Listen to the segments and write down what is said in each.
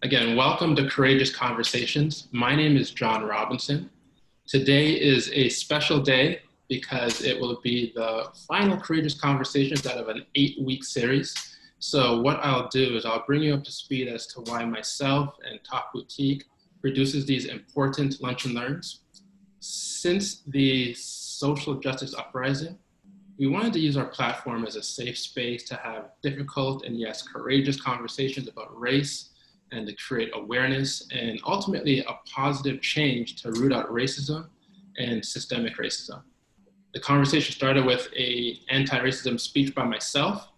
Again, welcome to Courageous Conversations. My name is John Robinson. Today is a special day because it will be the final Courageous Conversations out of an 8-week series. So what I'll do is I'll bring you up to speed as to why myself and Talk Boutique produces these important lunch and learns. Since the social justice uprising, we wanted to use our platform as a safe space to have difficult and yes, courageous conversations about race and to create awareness and ultimately a positive change to root out racism and systemic racism. The conversation started with an anti-racism speech by myself,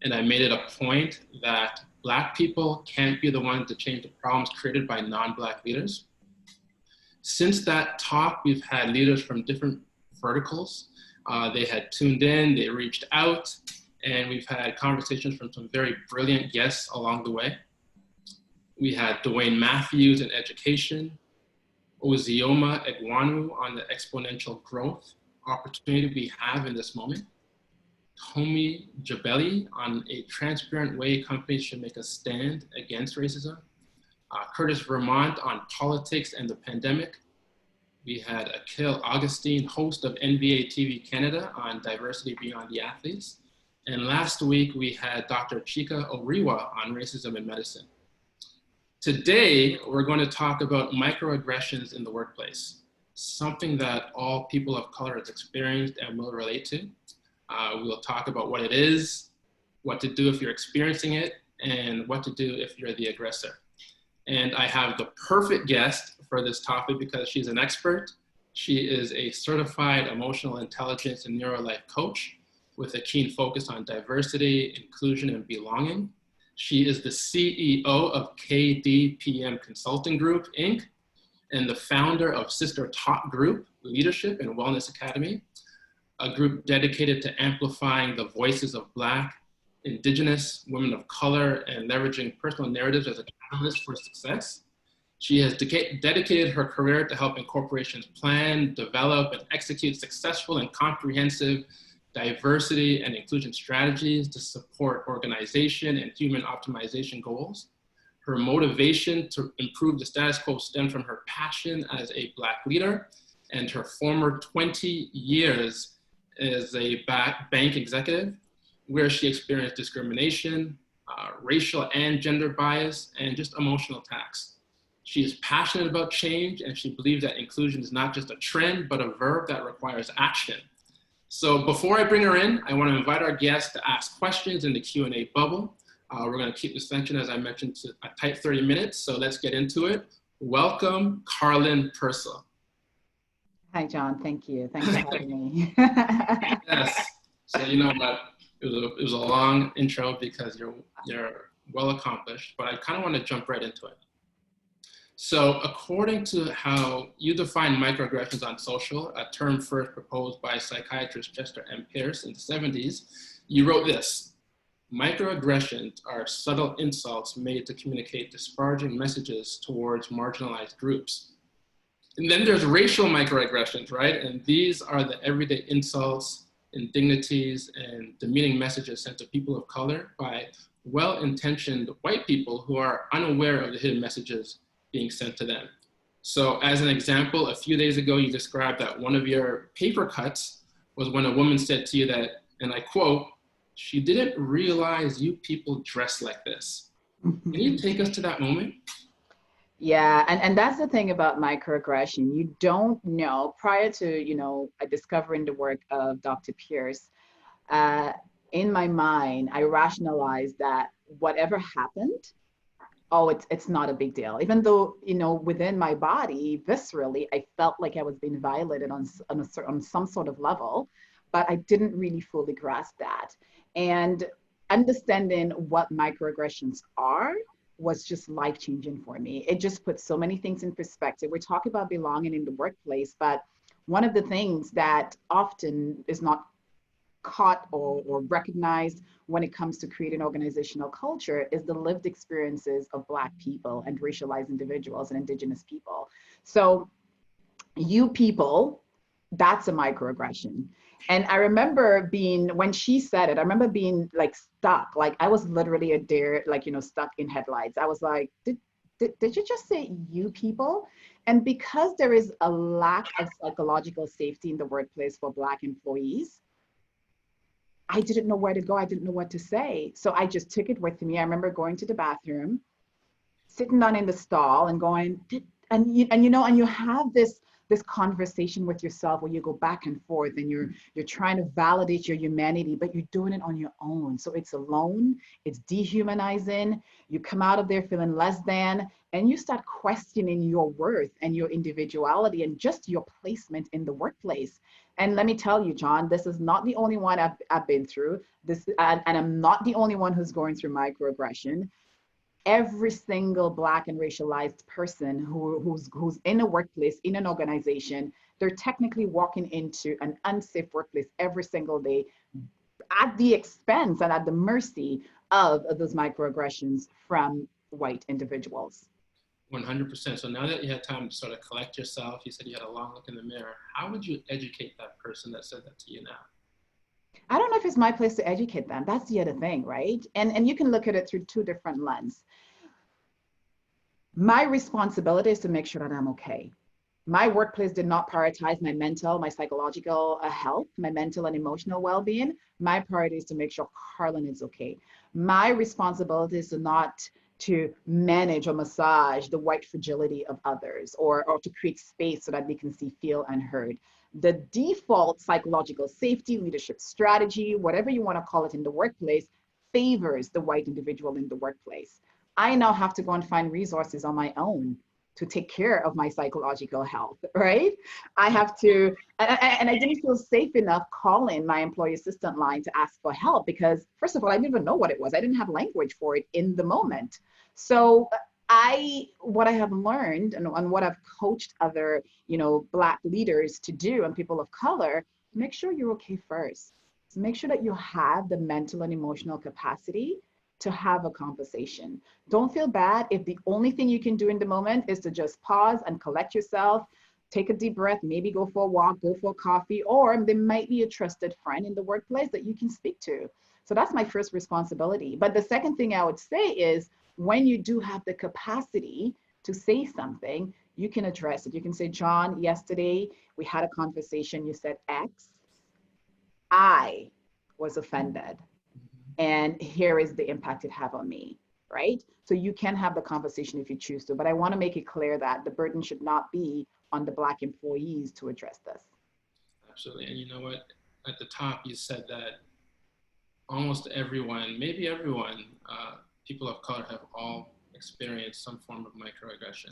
and I made it a point that Black people can't be the ones to change the problems created by non-Black leaders. Since that talk, we've had leaders from different verticals. They had tuned in, they reached out, and we've had conversations from some very brilliant guests along the way. We had Dwayne Matthews in education, Ozioma Egwanu on the exponential growth opportunity we have in this moment, Tomi Jabeli on a transparent way companies should make a stand against racism, Curtis Vermont on politics and the pandemic. We had Akil Augustine, host of NBA TV Canada on diversity beyond the athletes. And last week we had Dr. Chika Oriwa on racism in medicine. Today, we're going to talk about microaggressions in the workplace, something that all people of color have experienced and will relate to. We'll talk about what it is, what to do if you're experiencing it, and what to do if you're the aggressor. And I have the perfect guest for this topic because she's an expert. She is a certified emotional intelligence and Neuro-Life coach with a keen focus on diversity, inclusion, and belonging. She is the CEO of KDPM Consulting Group, Inc., and the founder of Sister Talk Group Leadership and Wellness Academy, a group dedicated to amplifying the voices of Black, Indigenous, women of color, and leveraging personal narratives as a catalyst for success. She has dedicated her career to helping corporations plan, develop, and execute successful and comprehensive diversity and inclusion strategies to support organization and human optimization goals. Her motivation to improve the status quo stemmed from her passion as a Black leader and her former 20 years as a bank executive, where she experienced discrimination, racial and gender bias, and just emotional attacks. She is passionate about change, and she believes that inclusion is not just a trend, but a verb that requires action. So before I bring her in, I want to invite our guests to ask questions in the Q&A bubble. We're going to keep this session, as I mentioned, to a tight 30 minutes, so let's get into it. Welcome, Karlyn Percil. Hi, John. Thank you. Thanks for having me. Yes. So you know what? It was a long intro because you're well accomplished, but I kind of want to jump right into it. So according to how you define microaggressions on social, a term first proposed by psychiatrist Chester M. Pierce in the 70s, you wrote this: microaggressions are subtle insults made to communicate disparaging messages towards marginalized groups. And then there's racial microaggressions, right? And these are the everyday insults, indignities, and demeaning messages sent to people of color by well-intentioned white people who are unaware of the hidden messages being sent to them. So as an example, a few days ago, you described that one of your paper cuts was when a woman said to you that, and I quote, "She didn't realize you people dress like this." Can you take us to that moment? Yeah, and that's the thing about microaggression. You don't know, prior to, discovering the work of Dr. Pierce, in my mind, I rationalized that whatever happened, oh, it's not a big deal. Even though, within my body, viscerally, I felt like I was being violated on some sort of level, but I didn't really fully grasp that. And understanding what microaggressions are was just life-changing for me. It just puts so many things in perspective. We're talking about belonging in the workplace, but one of the things that often is not caught or recognized when it comes to creating organizational culture is the lived experiences of Black people and racialized individuals and Indigenous people. So you people, that's a microaggression. And I remember when she said it, I remember being like stuck, like I was literally a deer, like, stuck in headlights. I was like, did you just say you people? And because there is a lack of psychological safety in the workplace for Black employees, I didn't know where to go. I didn't know what to say. So I just took it with me. I remember going to the bathroom, sitting down in the stall and going, and you have this conversation with yourself where you go back and forth and you're trying to validate your humanity, but you're doing it on your own. So it's alone, it's dehumanizing. You come out of there feeling less than, and you start questioning your worth and your individuality and just your placement in the workplace. And let me tell you, John, this is not the only one I've been through this, and I'm not the only one who's going through microaggression. Every single Black and racialized person who's in a workplace, in an organization, they're technically walking into an unsafe workplace every single day at the expense and at the mercy of those microaggressions from white individuals. 100%. So now that you had time to sort of collect yourself, you said you had a long look in the mirror. How would you educate that person that said that to you now? I don't know if it's my place to educate them. That's the other thing, right? And you can look at it through two different lenses. My responsibility is to make sure that I'm okay. My workplace did not prioritize my mental, my psychological health, my mental and emotional well-being. My priority is to make sure Karlyn is okay. My responsibility is to manage or massage the white fragility of others, or to create space so that they can see, feel, and heard. The default psychological safety, leadership strategy, whatever you want to call it in the workplace, favors the white individual in the workplace. I now have to go and find resources on my own to take care of my psychological health, right? I have to, and I didn't feel safe enough calling my employee assistant line to ask for help because, first of all, I didn't even know what it was. I didn't have language for it in the moment. So what I have learned and what I've coached other, Black leaders to do and people of color, make sure you're okay first. Make sure that you have the mental and emotional capacity to have a conversation. Don't feel bad if the only thing you can do in the moment is to just pause and collect yourself, take a deep breath, maybe go for a walk, go for a coffee, or there might be a trusted friend in the workplace that you can speak to. So that's my first responsibility. But the second thing I would say is when you do have the capacity to say something, you can address it. You can say, John, yesterday we had a conversation, you said X. I was offended. And here is the impact it have on me, right? So you can have the conversation if you choose to, but I want to make it clear that the burden should not be on the Black employees to address this. Absolutely. And you know what? At the top, you said that almost everyone, maybe everyone, people of color have all experienced some form of microaggression.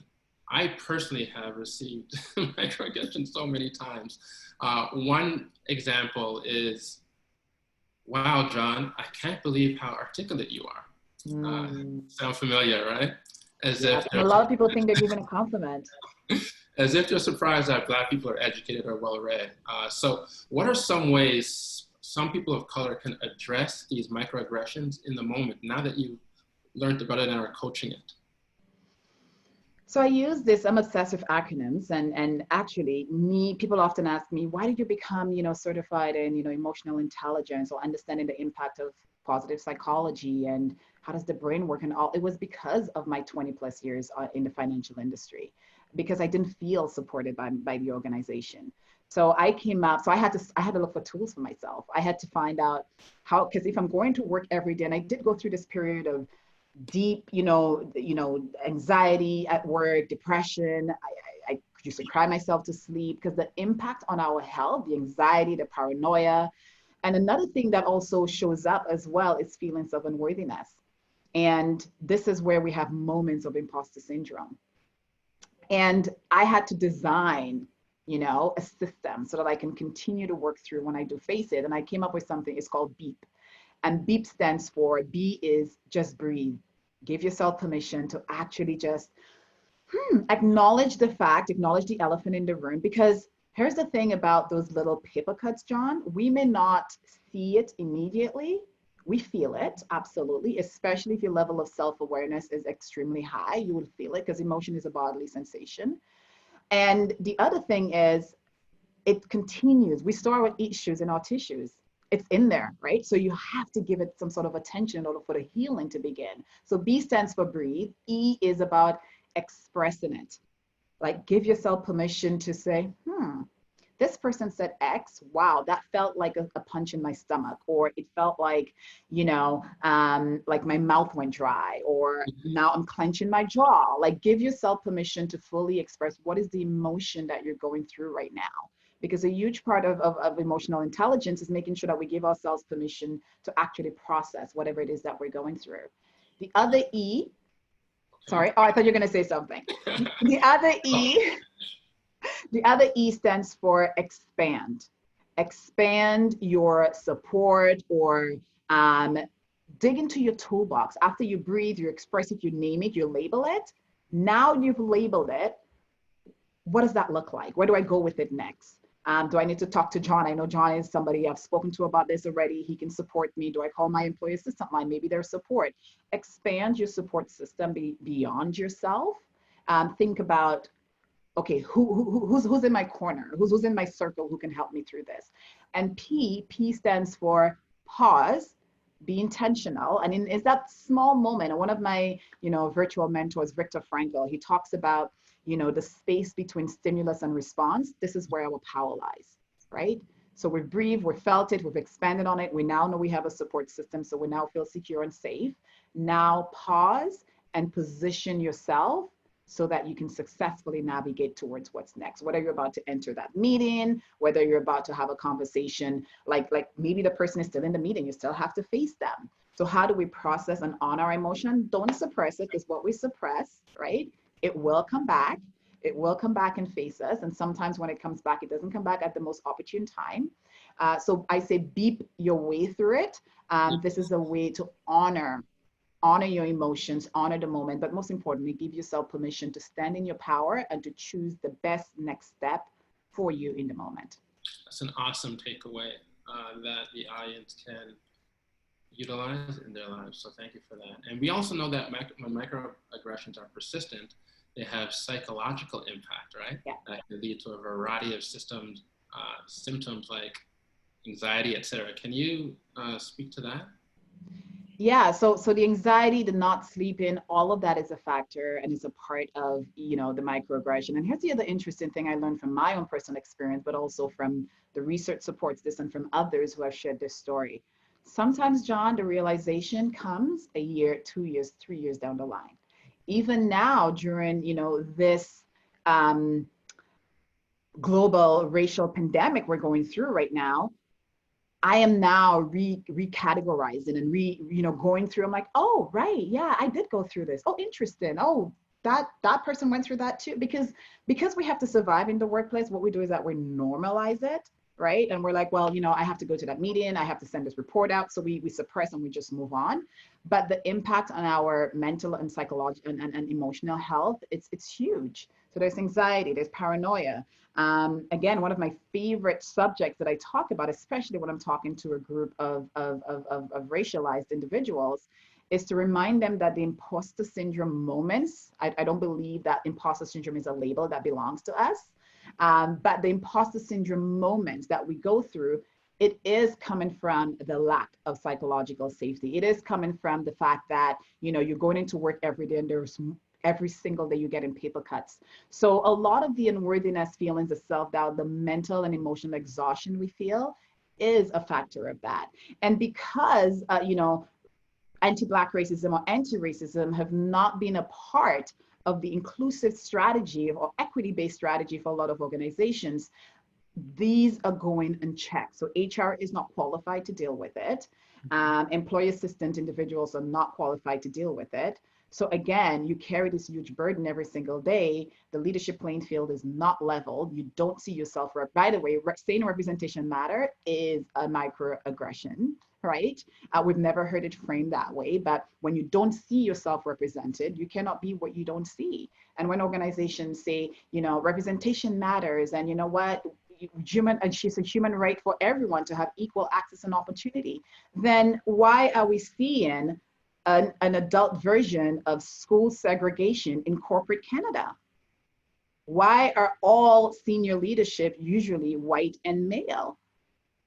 I personally have received microaggression so many times. One example is, wow, John, I can't believe how articulate you are. Sound familiar, right? As if a lot of people think they're giving a compliment. As if you're surprised that Black people are educated or well-read. So what are some ways some people of color can address these microaggressions in the moment now that you've learned about it and are coaching it? So I use this, I'm obsessed with acronyms, and actually people often ask me, why did you become, certified in, emotional intelligence or understanding the impact of positive psychology and how does the brain work and all? It was because of my 20 plus years in the financial industry, because I didn't feel supported by the organization. So I came up, so I had to look for tools for myself. I had to find out how, because if I'm going to work every day, and I did go through this period of deep, anxiety at work, depression. I used to cry myself to sleep because the impact on our health, the anxiety, the paranoia. And another thing that also shows up as well is feelings of unworthiness. And this is where we have moments of imposter syndrome. And I had to design, a system so that I can continue to work through when I do face it. And I came up with something, it's called BEEP. And BEEP stands for, B is just breathe. Give yourself permission to actually just acknowledge the fact, acknowledge the elephant in the room. Because here's the thing about those little paper cuts, John. We may not see it immediately. We feel it, absolutely, especially if your level of self-awareness is extremely high. You will feel it because emotion is a bodily sensation. And the other thing is, it continues. We store our issues in our tissues. It's in there, right? So you have to give it some sort of attention in order for the healing to begin. So B stands for breathe. E is about expressing it. Like, give yourself permission to say, this person said X. Wow, that felt like a punch in my stomach, or it felt like, like my mouth went dry, or now I'm clenching my jaw. Like, give yourself permission to fully express what is the emotion that you're going through right now. Because a huge part of emotional intelligence is making sure that we give ourselves permission to actually process whatever it is that we're going through. The other E, sorry, oh, I thought you were going to say something. The other E, the other E stands for expand. Expand your support, or dig into your toolbox. After you breathe, you express it, you name it, you label it. Now you've labeled it. What does that look like? Where do I go with it next? Do I need to talk to John? I know John is somebody I've spoken to about this already. He can support me. Do I call my employee assistant line? Maybe there's support. Expand your support system beyond yourself. Think about, okay, who's in my corner? Who's in my circle who can help me through this? And P stands for pause, be intentional. And is that small moment, and one of my, virtual mentors, Viktor Frankl, he talks about, the space between stimulus and response. This is where our power lies, right? So we've breathed, we've felt it, we've expanded on it. We now know we have a support system, so we now feel secure and safe. Now pause and position yourself so that you can successfully navigate towards what's next. Whether you're about to enter that meeting, whether you're about to have a conversation, like maybe the person is still in the meeting, you still have to face them. So how do we process and honor our emotion? Don't suppress it, because what we suppress, right? It will come back. It will come back and face us. And sometimes when it comes back, it doesn't come back at the most opportune time. So I say beep your way through it. This is a way to honor your emotions, honor the moment, but most importantly, give yourself permission to stand in your power and to choose the best next step for you in the moment. That's an awesome takeaway that the audience can utilize in their lives. So thank you for that. And we also know that when microaggressions are persistent, they have psychological impact, right? Yeah. That can lead to a variety of symptoms like anxiety, etc. Can you speak to that? Yeah, so the anxiety, the not sleeping, all of that is a factor and is a part of, the microaggression. And here's the other interesting thing I learned from my own personal experience, but also from the research supports this and from others who have shared this story. Sometimes, John, the realization comes a year, 2 years, 3 years down the line. Even now, during, this global racial pandemic we're going through right now, I am now recategorizing and going through. I'm like, oh, right, yeah, I did go through this. Oh, interesting. Oh, that person went through that too. Because we have to survive in the workplace, what we do is that we normalize it, right? And we're like, well, I have to go to that meeting, I have to send this report out. So we suppress and we just move on. But the impact on our mental and psychological and emotional health, it's huge. So there's anxiety, there's paranoia. Again, one of my favorite subjects that I talk about, especially when I'm talking to a group of racialized individuals, is to remind them that the imposter syndrome moments, I don't believe that imposter syndrome is a label that belongs to us, but the imposter syndrome moments that we go through, it is coming from the lack of psychological safety. It is coming from the fact that, you're going into work every day and there's every single day you get in paper cuts. So a lot of the unworthiness feelings, the self-doubt, the mental and emotional exhaustion we feel is a factor of that. And because, anti-Black racism or anti-racism have not been a part of the inclusive strategy or equity-based strategy for a lot of organizations, these are going unchecked. So HR is not qualified to deal with it. Employee assistant individuals are not qualified to deal with it. So again, you carry this huge burden every single day. The leadership playing field is not leveled. You don't see yourself. By the way, saying representation matter is a microaggression, right? We've never heard it framed that way, but when you don't see yourself represented, you cannot be what you don't see. And when organizations say, representation matters, and you know what, it's a human right for everyone to have equal access and opportunity, then why are we seeing an adult version of school segregation in corporate Canada? Why are all senior leadership usually white and male?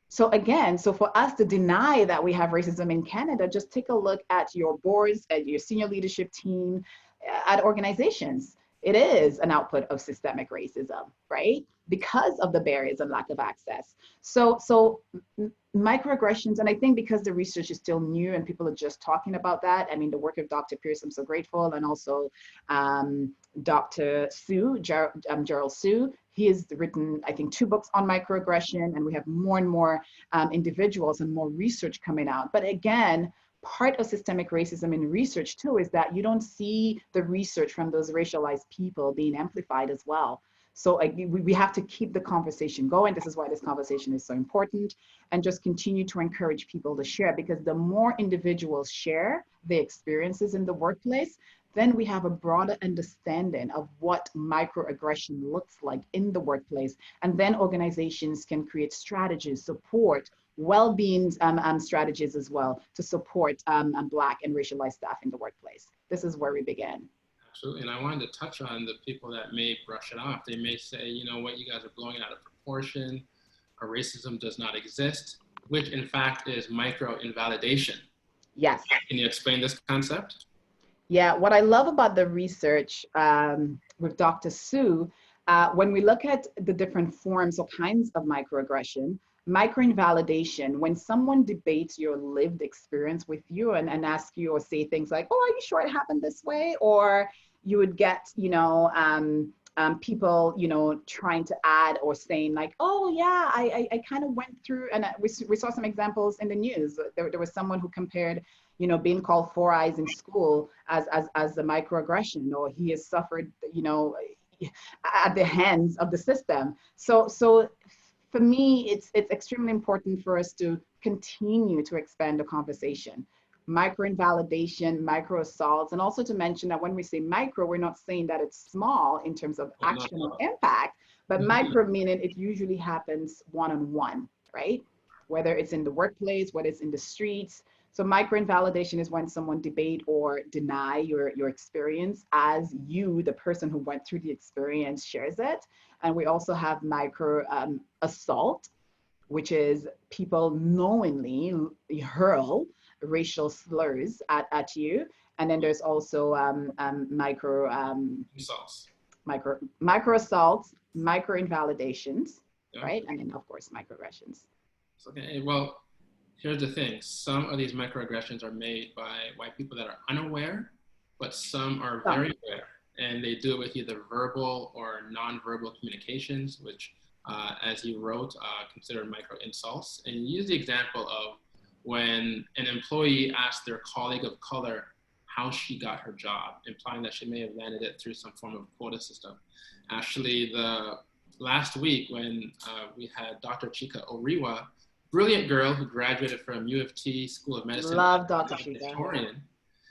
So again, so for us to deny that we have racism in Canada, just take a look at your boards, at your senior leadership team. at organizations. It is an output of systemic racism, right? Because of the barriers and lack of access. So microaggressions, and I think because the research is still new and people are just talking about that. I mean, the work of Dr. Percil, I'm so grateful, and also Dr. Sue, Gerald Sue. He has written, I think, 2 books on microaggression, and we have more and more individuals and more research coming out. But again, part of systemic racism in research too is that you don't see the research from those racialized people being amplified as well. So we have to keep the conversation going. This is why this conversation is so important, and just continue to encourage people to share, because the more individuals share their experiences in the workplace, then we have a broader understanding of what microaggression looks like in the workplace. And then organizations can create strategies, support, well-being strategies as well to support Black and racialized staff in the workplace. This is where we begin. Absolutely, and I wanted to touch on the people that may brush it off. They may say, you know what, you guys are blowing it out of proportion, or racism does not exist, which in fact is micro-invalidation. Yes. Can you explain this concept? Yeah, what I love about the research with Dr. Sue, when we look at the different forms or kinds of microaggression, micro-invalidation, when someone debates your lived experience with you and ask you or say things like, oh, are you sure it happened this way? Or you would get, people, trying to add or saying like, oh yeah, I kind of went through, and we saw some examples in the news. There was someone who compared, being called 4 eyes in school as a microaggression, or he has suffered, at the hands of the system. So for me, it's extremely important for us to continue to expand the conversation. Micro-invalidation, micro-assaults, and also to mention that when we say micro, we're not saying that it's small in terms of action or impact, but micro meaning it usually happens one-on-one, right? Whether it's in the workplace, whether it's in the streets. So micro-invalidation is when someone debate or deny your experience as you, the person who went through the experience, shares it. And we also have micro-assault, which is people knowingly hurl racial slurs at you. And then there's also micro-assaults, micro-invalidations, yeah. Right? And then of course, microaggressions. Okay, well, here's the thing. Some of these microaggressions are made by white people that are unaware, but some are very aware. And they do it with either verbal or non-verbal communications, which, as you wrote, considered micro-insults. And you use the example of when an employee asked their colleague of color how she got her job, implying that she may have landed it through some form of quota system. Actually, the last week when we had Dr. Chika Oriwa, brilliant girl who graduated from U of T School of Medicine. Love Dr. Chika. Historian.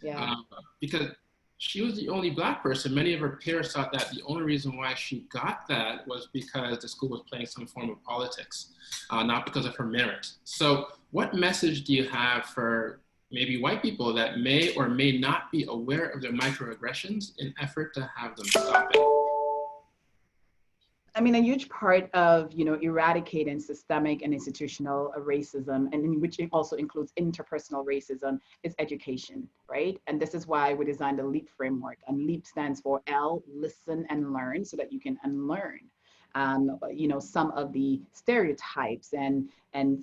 Yeah. Because she was the only Black person. Many of her peers thought that the only reason why she got that was because the school was playing some form of politics, not because of her merit. So what message do you have for maybe white people that may or may not be aware of their microaggressions in effort to have them stop it? I mean, a huge part of, eradicating systemic and institutional racism, and in which it also includes interpersonal racism, is education, right? And this is why we designed the LEAP framework. And LEAP stands for L, listen and learn, so that you can unlearn, some of the stereotypes and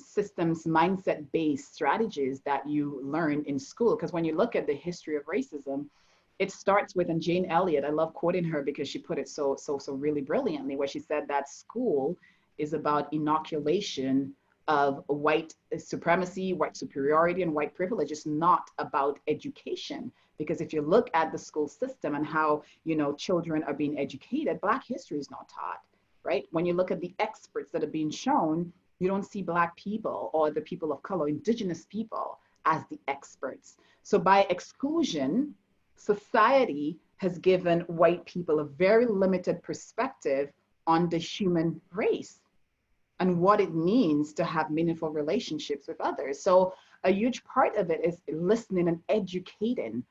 systems mindset-based strategies that you learned in school. Because when you look at the history of racism, it starts with, and Jane Elliott, I love quoting her because she put it so really brilliantly, where she said that school is about inoculation of white supremacy, white superiority, and white privilege. It's not about education. Because if you look at the school system and how, children are being educated, Black history is not taught, right? When you look at the experts that are being shown, you don't see Black people or the people of color, Indigenous people, as the experts. So by exclusion, society has given white people a very limited perspective on the human race and what it means to have meaningful relationships with others. So a huge part of it is listening and educating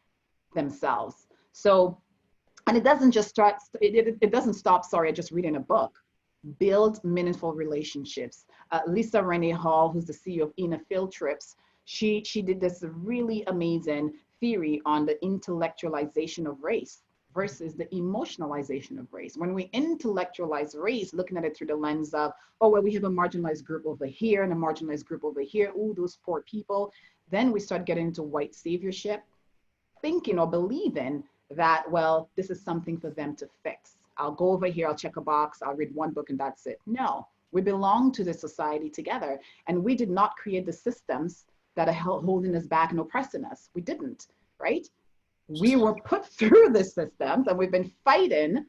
themselves. So, and it doesn't just start, it doesn't stop, at just reading a book. Build meaningful relationships. Lisa Renee Hall, who's the CEO of ENA Field Trips, she did this really amazing theory on the intellectualization of race. versus the emotionalization of race. When we intellectualize race, looking at it through the lens of, oh, well, we have a marginalized group over here and a marginalized group over here. Oh, those poor people. Then we start getting into white saviorship, thinking or believing that, well, this is something for them to fix. I'll go over here, I'll check a box, I'll read one book and that's it. No, we belong to this society together. And we did not create the systems that are holding us back and oppressing us. We didn't, right? We were put through the systems and we've been fighting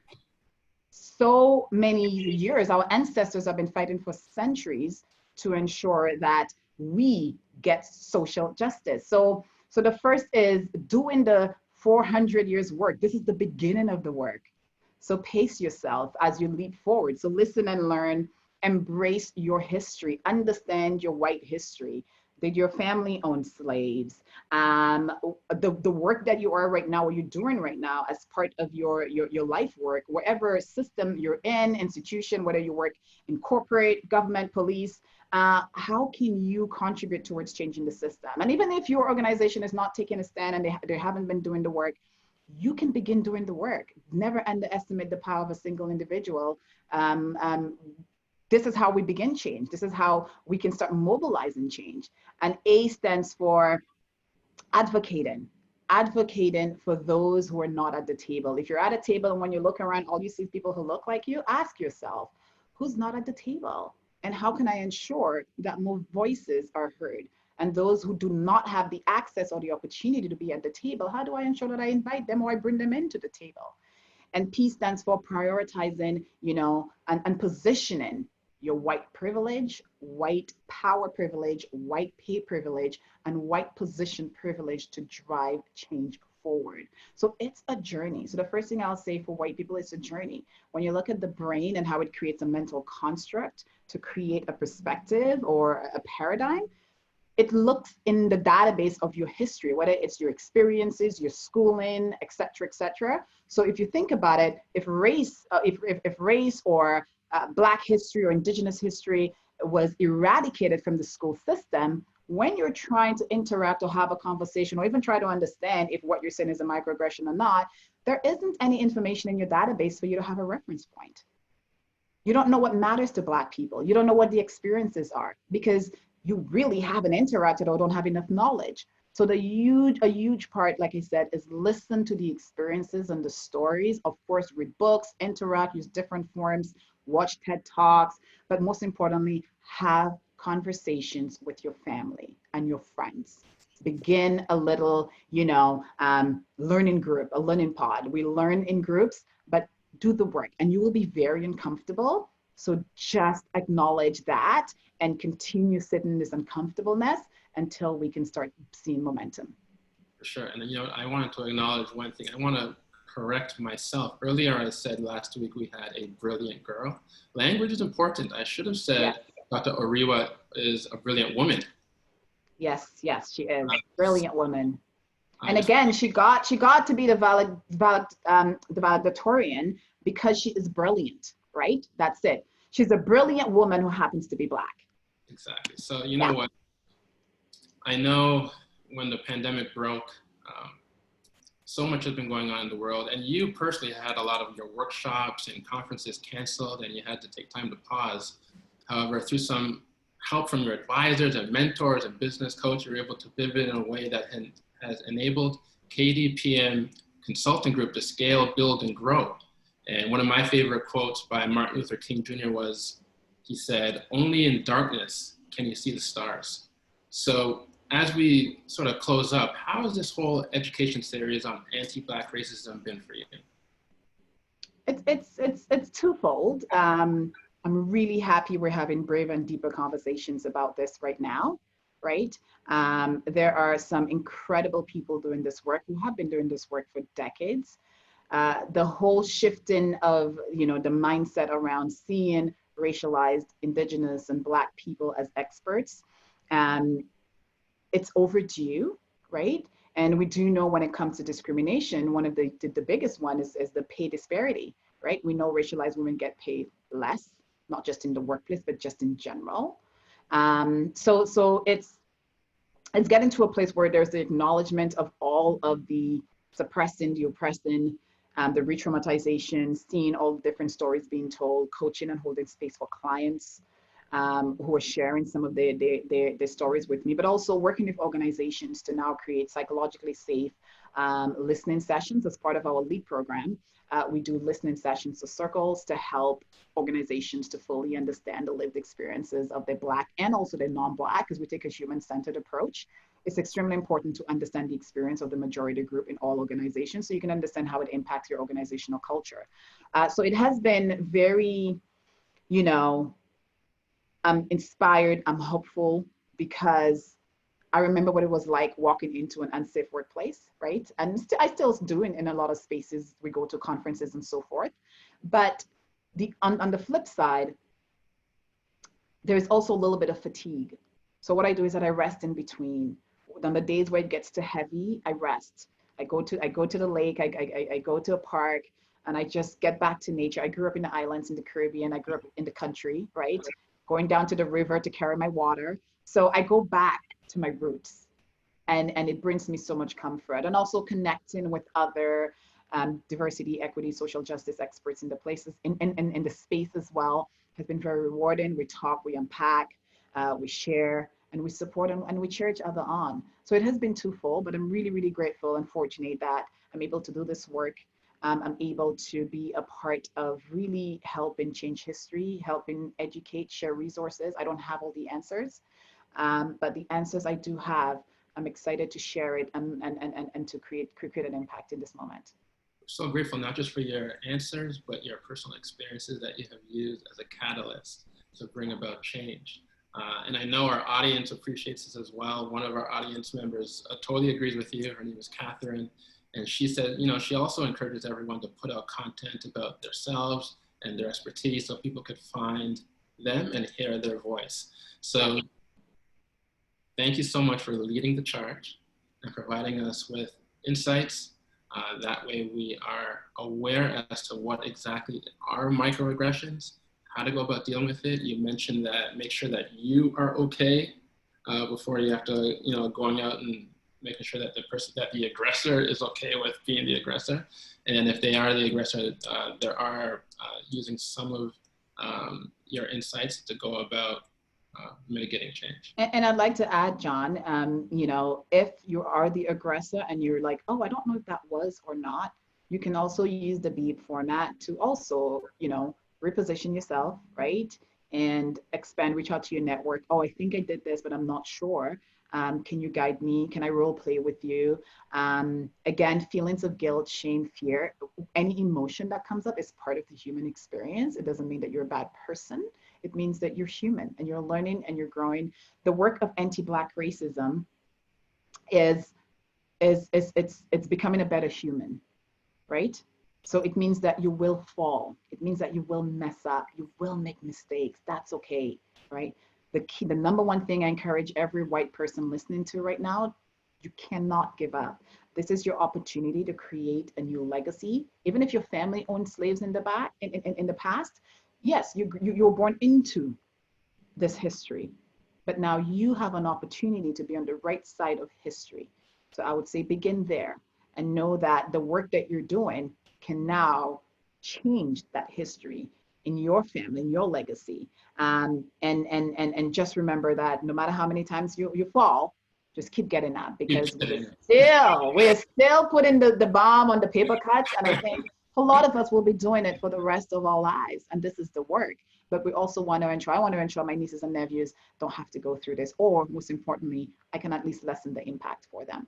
so many years. Our ancestors have been fighting for centuries to ensure that we get social justice. So the first is doing the 400 years work. This is the beginning of the work. So pace yourself as you leap forward. So listen and learn, embrace your history, understand your white history. Did your family own slaves? The work that you are right now, or you're doing right now as part of your life work, whatever system you're in, institution, whether you work in corporate, government, police, how can you contribute towards changing the system? And even if your organization is not taking a stand and they haven't been doing the work, you can begin doing the work. Never underestimate the power of a single individual. This is how we begin change. This is how we can start mobilizing change. And A stands for advocating. Advocating for those who are not at the table. If you're at a table and when you look around, all you see is people who look like you, ask yourself, who's not at the table? And how can I ensure that more voices are heard? And those who do not have the access or the opportunity to be at the table, how do I ensure that I invite them or I bring them into the table? And P stands for prioritizing, and positioning your white privilege, white power privilege, white pay privilege, and white position privilege to drive change forward. So it's a journey. So the first thing I'll say for white people is a journey. When you look at the brain and how it creates a mental construct to create a perspective or a paradigm, it looks in the database of your history, whether it's your experiences, your schooling, et cetera, et cetera. So if you think about it, if race or Black history or Indigenous history was eradicated from the school system, when you're trying to interact or have a conversation or even try to understand if what you're saying is a microaggression or not, there isn't any information in your database for you to have a reference point. You don't know what matters to Black people. You don't know what the experiences are because you really haven't interacted or don't have enough knowledge. So a huge part, like I said, is listen to the experiences and the stories. Of course, read books, interact, use different forms, watch TED Talks, but most importantly, have conversations with your family and your friends. Begin a little, learning group, a learning pod. We learn in groups, but do the work and you will be very uncomfortable. So just acknowledge that and continue sitting in this uncomfortableness until we can start seeing momentum. For sure. And I wanted to acknowledge one thing. I want to correct myself. Earlier I said last week we had a brilliant girl. Language is important. I should have said Dr. Oriwa is a brilliant woman. Yes, she is a brilliant woman. And again, she got to be the valedictorian because she is brilliant, right? That's it. She's a brilliant woman who happens to be Black. Exactly. So you know what? I know when the pandemic broke, so much has been going on in the world, and you personally had a lot of your workshops and conferences canceled, and you had to take time to pause. However, through some help from your advisors and mentors and business coach, you're able to pivot in a way that has enabled KDPM Consulting Group to scale, build, and grow. And one of my favorite quotes by Martin Luther King Jr. was, he said, "Only in darkness can you see the stars." So as we sort of close up, how has this whole education series on anti-Black racism been for you? It's twofold. I'm really happy we're having brave and deeper conversations about this right now, right? There are some incredible people doing this work who have been doing this work for decades. The whole shifting of, the mindset around seeing racialized Indigenous and Black people as experts, it's overdue, right? And we do know when it comes to discrimination, one of the biggest one is the pay disparity, right? We know racialized women get paid less, not just in the workplace, but just in general. So it's getting to a place where there's the acknowledgement of all of the suppressing, the oppressing, the re-traumatization, seeing all the different stories being told, coaching and holding space for clients who are sharing some of their stories with me, but also working with organizations to now create psychologically safe listening sessions as part of our LEAD program. We do listening sessions, so circles to help organizations to fully understand the lived experiences of their Black and also their non-Black, because we take a human-centered approach. It's extremely important to understand the experience of the majority group in all organizations so you can understand how it impacts your organizational culture. So it has been very, you know, I'm inspired, I'm hopeful, because I remember what it was like walking into an unsafe workplace, right? And I still do in a lot of spaces. We go to conferences and so forth. But on the flip side, there's also a little bit of fatigue. So what I do is that I rest in between. On the days where it gets too heavy, I rest. I go to the lake, I go to a park, and I just get back to nature. I grew up in the islands in the Caribbean. I grew up in the country, right? Going down to the river to carry my water. So I go back to my roots, and it brings me so much comfort. And also connecting with other diversity, equity, social justice experts in the places, in the space as well, has been very rewarding. We talk, we unpack, we share, and we support, and we cheer each other on. So it has been twofold, but I'm really, really grateful and fortunate that I'm able to do this work. I'm able to be a part of really helping change history, helping educate, share resources. I don't have all the answers, but the answers I do have, I'm excited to share it and to create an impact in this moment. So grateful, not just for your answers, but your personal experiences that you have used as a catalyst to bring about change. And I know our audience appreciates this as well. One of our audience members totally agrees with you. Her name is Catherine. And she said, you know, she also encourages everyone to put out content about themselves and their expertise so people could find them and hear their voice. So thank you so much for leading the charge and providing us with insights. That way we are aware as to what exactly are microaggressions, how to go about dealing with it. You mentioned that make sure that you are okay before you have to, you know, going out and making sure that the aggressor is okay with being the aggressor. And if they are the aggressor, there are using some of your insights to go about mitigating change. And I'd like to add, John, you know, if you are the aggressor and you're like, oh, I don't know if that was or not, you can also use the beep format to also, you know, reposition yourself, right? And expand, reach out to your network. Oh, I think I did this, but I'm not sure. Can you guide me? Can I role play with you? Again, feelings of guilt, shame, fear, any emotion that comes up is part of the human experience. It doesn't mean that you're a bad person. It means that you're human and you're learning and you're growing. The work of anti-Black racism is it's becoming a better human, right? So it means that you will fall. It means that you will mess up. You will make mistakes. That's okay, right? The number one thing I encourage every white person listening to right now, you cannot give up. This is your opportunity to create a new legacy. Even if your family owned slaves in the past, yes, you were born into this history, but now you have an opportunity to be on the right side of history. So I would say begin there and know that the work that you're doing can now change that history in your family, in your legacy. And just remember that no matter how many times you fall, just keep getting up, because we're still putting the bomb on the paper cuts. And I think a lot of us will be doing it for the rest of our lives. And this is the work. But we also want to ensure, I want to ensure my nieces and nephews don't have to go through this, or most importantly, I can at least lessen the impact for them.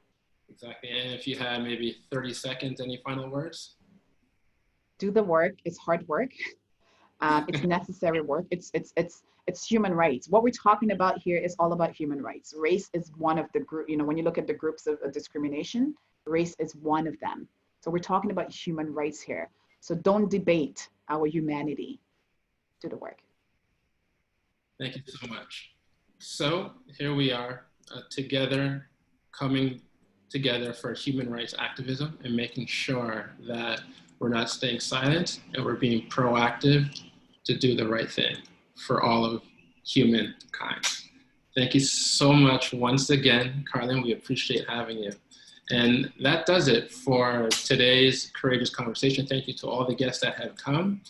Exactly. And if you had maybe 30 seconds, any final words? Do the work. It's hard work. It's necessary work. It's human rights. What we're talking about here is all about human rights. Race is one of the group, you know, when you look at the groups of discrimination, race is one of them. So we're talking about human rights here. So don't debate our humanity. Do the work. Thank you so much. So here we are together, coming together for human rights activism and making sure that we're not staying silent and we're being proactive to do the right thing for all of humankind. Thank you so much once again, Karlyn. We appreciate having you. And that does it for today's Courageous Conversation. Thank you to all the guests that have come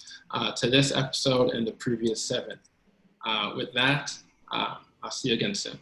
to this episode and the previous 7. With that, I'll see you again soon.